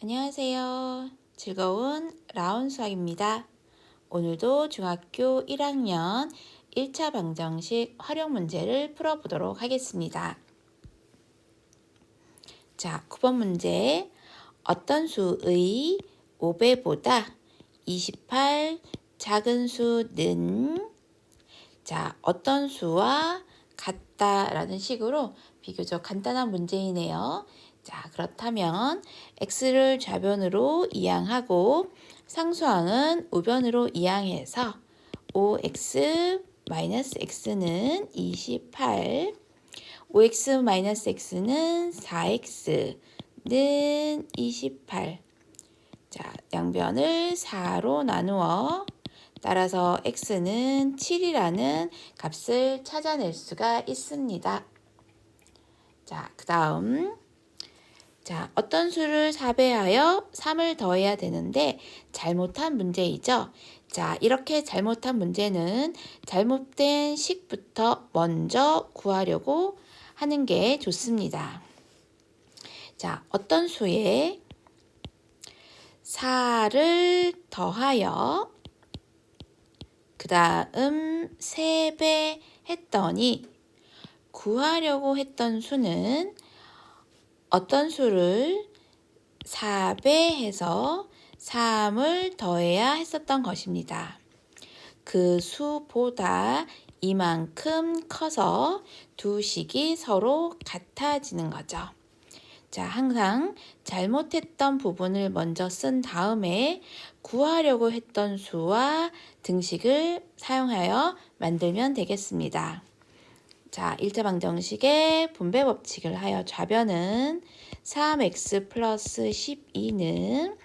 안녕하세요. 즐거운 라온 수학입니다. 오늘도 중학교 1학년 1차 방정식 활용 문제를 풀어보도록 하겠습니다. 자, 9번 문제. 어떤 수의 5배보다 28 작은 수는 어떤 수와 같다라는 식으로 비교적 간단한 문제이네요. 자, 그렇다면 x를 좌변으로 이항하고 상수항은 우변으로 이항해서 5x-x는 28, 5x-x는 4x는 28. 자, 양변을 4로 나누어 따라서 x는 7이라는 값을 찾아낼 수가 있습니다. 자, 그 다음 어떤 수를 4배하여 3을 더해야 되는데 잘못한 문제이죠. 자, 이렇게 잘못한 문제는 잘못된 식부터 먼저 구하려고 하는 게 좋습니다. 자, 어떤 수에 4를 더하여 그 다음 3배 했더니 구하려고 했던 수는 어떤 수를 4배해서 3을 더해야 했었던 것입니다. 그 수보다 이만큼 커서 두 식이 서로 같아지는 거죠. 자, 항상 잘못했던 부분을 먼저 쓴 다음에 구하려고 했던 수와 등식을 사용하여 만들면 되겠습니다. 자, 1차 방정식의 분배 법칙을 하여 좌변은 3x 플러스 12는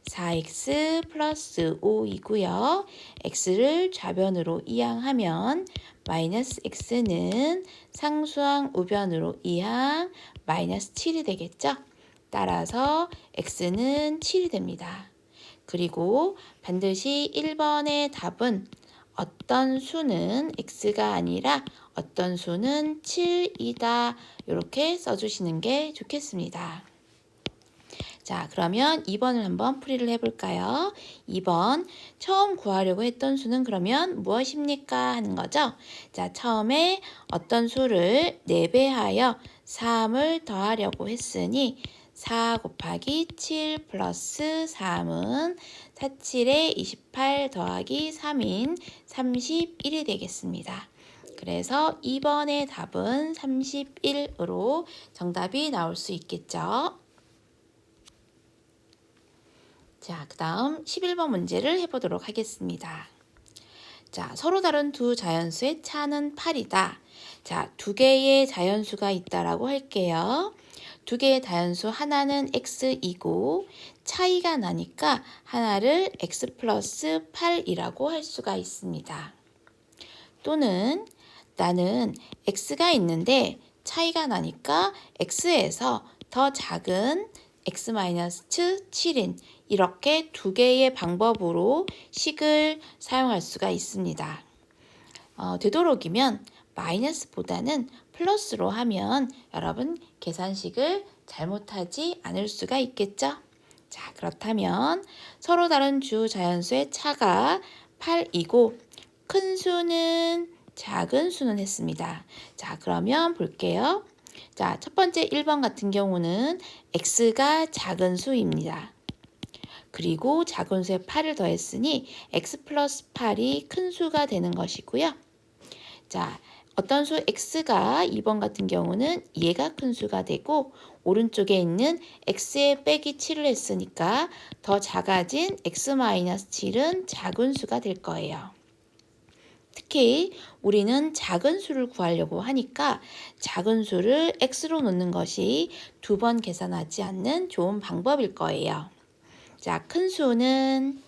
4x 플러스 5이고요. x를 좌변으로 이항하면 마이너스 x는 상수항 우변으로 이항 마이너스 7이 되겠죠. 따라서 x는 7이 됩니다. 그리고 반드시 1번의 답은 어떤 수는 x가 아니라 어떤 수는 7이다. 이렇게 써주시는 게 좋겠습니다. 자, 그러면 2번을 한번 풀이를 해볼까요? 2번, 처음 구하려고 했던 수는 그러면 무엇입니까? 하는 거죠. 자, 처음에 어떤 수를 4배하여 3을 더하려고 했으니 4 곱하기 7 플러스 3은 4, 7에 28 더하기 3인 31이 되겠습니다. 그래서 2번의 답은 31으로 정답이 나올 수 있겠죠. 자, 그 다음 11번 문제를 해보도록 하겠습니다. 자, 서로 다른 두 자연수의 차는 8이다. 자, 두 개의 자연수가 있다라고 할게요. 두 개의 자연수 하나는 x이고 차이가 나니까 하나를 x 플러스 8이라고 할 수가 있습니다. 또는 나는 x가 있는데 차이가 나니까 x에서 더 작은 x-7인 이렇게 두 개의 방법으로 식을 사용할 수가 있습니다. 되도록이면 마이너스보다는 플러스로 하면 여러분 계산식을 잘못하지 않을 수가 있겠죠? 자, 그렇다면 서로 다른 주 자연수의 차가 8이고 큰 수는 작은 수는 했습니다. 자, 그러면 볼게요. 자, 첫 번째 1번 같은 경우는 x가 작은 수입니다. 그리고 작은 수에 8을 더했으니 x 플러스 8이 큰 수가 되는 것이고요. 자, 어떤 수 x가 2번 같은 경우는 얘가 큰 수가 되고 오른쪽에 있는 x에 빼기 7을 했으니까 더 작아진 x-7은 작은 수가 될 거예요. 특히 우리는 작은 수를 구하려고 하니까 작은 수를 x로 놓는 것이 2번 계산하지 않는 좋은 방법일 거예요. 자, 큰 수는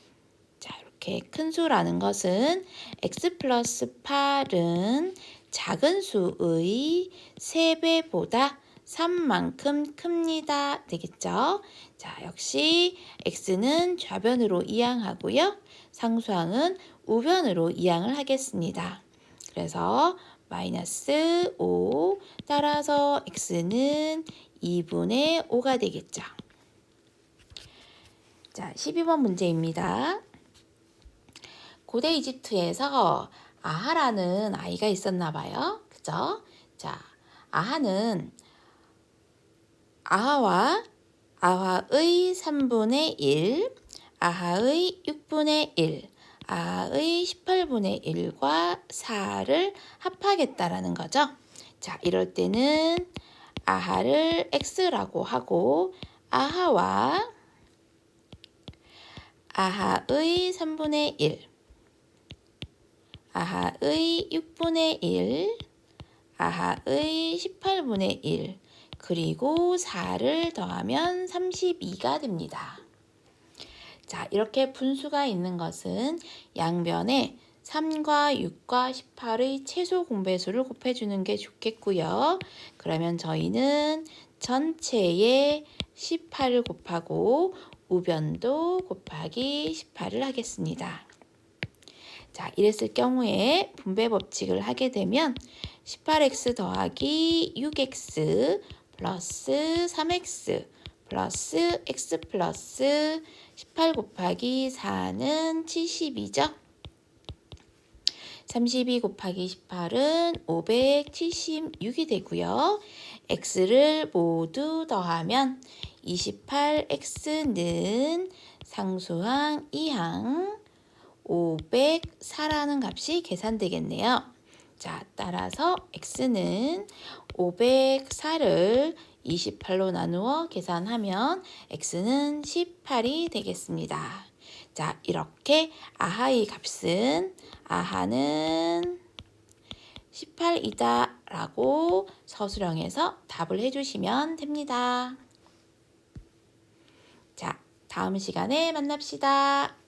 이렇게 큰 수라는 것은 x 플러스 8은 작은 수의 3배보다 3만큼 큽니다. 되겠죠? 자, 역시 x는 좌변으로 이항하고요. 상수항은 우변으로 이항을 하겠습니다. 그래서 마이너스 5 따라서 x는 2분의 5가 되겠죠. 자, 12번 문제입니다. 고대 이집트에서 아하라는 아이가 있었나 봐요. 그죠? 자, 아하는 아하의 3분의 1, 아하의 6분의 1, 아하의 18분의 1과 4를 합하겠다라는 거죠. 자, 이럴 때는 아하를 x라고 하고 아하와 아하의 3분의 1, 아하의 6분의 1, 아하의 18분의 1, 그리고 4를 더하면 32가 됩니다. 자, 이렇게 분수가 있는 것은 양변에 3과 6과 18의 최소 공배수를 곱해주는 게 좋겠고요. 그러면 저희는 전체에 18을 곱하고 우변도 곱하기 18을 하겠습니다. 자, 이랬을 경우에 분배 법칙을 하게 되면 18x 더하기 6x 플러스 3x 플러스 x 플러스 18 곱하기 4는 72죠. 32 곱하기 18은 576이 되고요. x를 모두 더하면 28x는 상수항 2항 504라는 값이 계산되겠네요. 자, 따라서 x는 504를 28로 나누어 계산하면 x는 18이 되겠습니다. 자, 이렇게 아하의 값은 아하는 18이다 라고 서술형에서 답을 해주시면 됩니다. 자, 다음 시간에 만납시다.